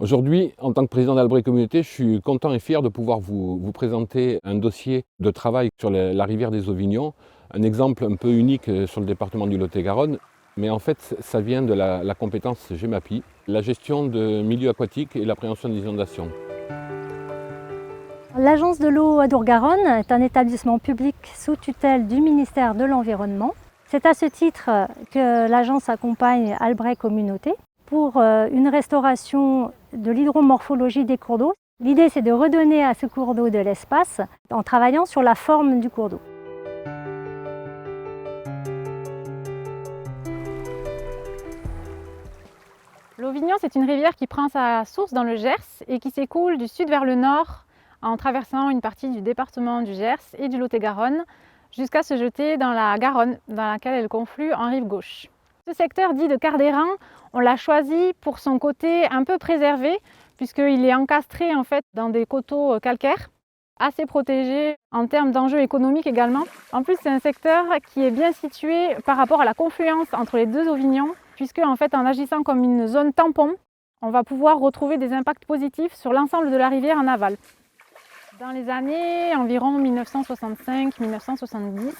Aujourd'hui, en tant que président d'Albret Communauté, je suis content et fier de pouvoir vous présenter un dossier de travail sur la rivière des Auvignons, un exemple un peu unique sur le département du Lot-et-Garonne. Mais en fait, ça vient de la compétence GEMAPI, la gestion de milieux aquatiques et l'appréhension des inondations. L'Agence de l'eau Adour-Garonne est un établissement public sous tutelle du ministère de l'Environnement. C'est à ce titre que l'agence accompagne Albret Communauté pour une restauration de l'hydromorphologie des cours d'eau. L'idée, c'est de redonner à ce cours d'eau de l'espace en travaillant sur la forme du cours d'eau. L'Auvignon, c'est une rivière qui prend sa source dans le Gers et qui s'écoule du sud vers le nord en traversant une partie du département du Gers et du Lot-et-Garonne jusqu'à se jeter dans la Garonne, dans laquelle elle conflue en rive gauche. Ce secteur dit de quart d'airain, on l'a choisi pour son côté un peu préservé puisqu'il est encastré en fait dans des coteaux calcaires, assez protégé en termes d'enjeux économiques également. En plus, c'est un secteur qui est bien situé par rapport à la confluence entre les deux Auvignons, puisque en fait, en agissant comme une zone tampon, on va pouvoir retrouver des impacts positifs sur l'ensemble de la rivière en aval. Dans les années environ 1965-1970,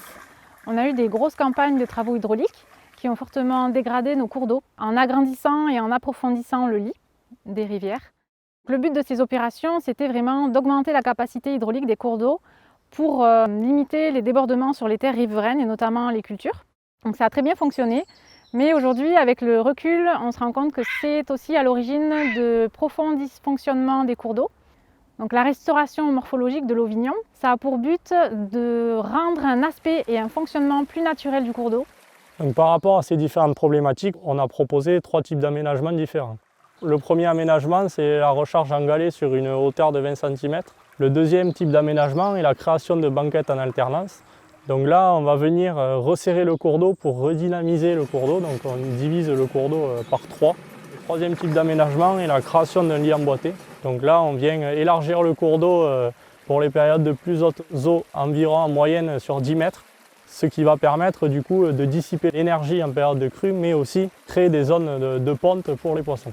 on a eu des grosses campagnes de travaux hydrauliques qui ont fortement dégradé nos cours d'eau en agrandissant et en approfondissant le lit des rivières. Le but de ces opérations, c'était vraiment d'augmenter la capacité hydraulique des cours d'eau pour limiter les débordements sur les terres riveraines et notamment les cultures. Donc ça a très bien fonctionné, mais aujourd'hui, avec le recul, on se rend compte que c'est aussi à l'origine de profonds dysfonctionnements des cours d'eau. Donc la restauration morphologique de l'Auvignon, ça a pour but de rendre un aspect et un fonctionnement plus naturel du cours d'eau. Donc par rapport à ces différentes problématiques, on a proposé 3 types d'aménagements différents. Le premier aménagement, c'est la recharge en galets sur une hauteur de 20 cm. Le deuxième type d'aménagement est la création de banquettes en alternance. Donc là, on va venir resserrer le cours d'eau pour redynamiser le cours d'eau. Donc on divise le cours d'eau par 3. Le troisième type d'aménagement est la création d'un lit emboîté. Donc là, on vient élargir le cours d'eau pour les périodes de plus hautes eaux, environ en moyenne sur 10 mètres. Ce qui va permettre du coup de dissiper l'énergie en période de crue, mais aussi créer des zones de ponte pour les poissons.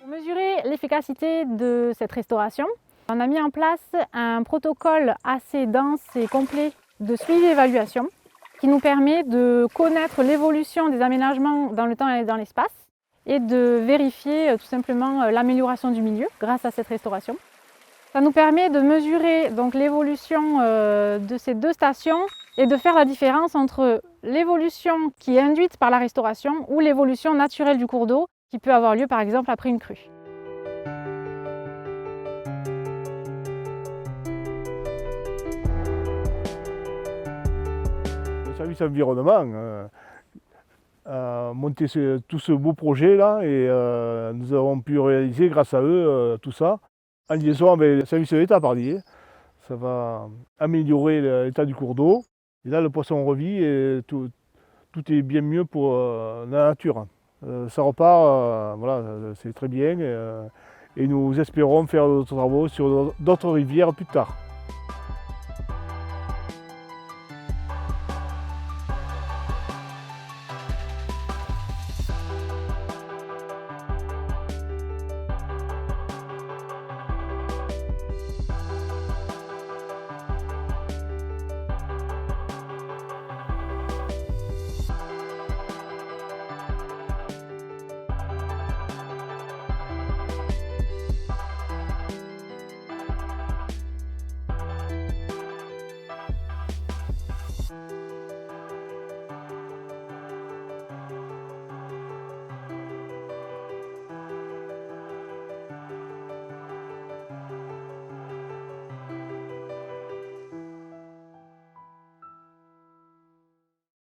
Pour mesurer l'efficacité de cette restauration, on a mis en place un protocole assez dense et complet de suivi et évaluation qui nous permet de connaître l'évolution des aménagements dans le temps et dans l'espace et de vérifier tout simplement l'amélioration du milieu grâce à cette restauration. Ça nous permet de mesurer donc l'évolution de ces deux stations et de faire la différence entre l'évolution qui est induite par la restauration ou l'évolution naturelle du cours d'eau qui peut avoir lieu par exemple après une crue. Le service environnement a monté tout ce beau projet là et nous avons pu réaliser grâce à eux tout ça en liaison avec le service de l'État pardi. Ça va améliorer l'état du cours d'eau et là le poisson revit et tout est bien mieux pour la nature. Ça repart, voilà, c'est très bien et nous espérons faire d'autres travaux sur d'autres rivières plus tard.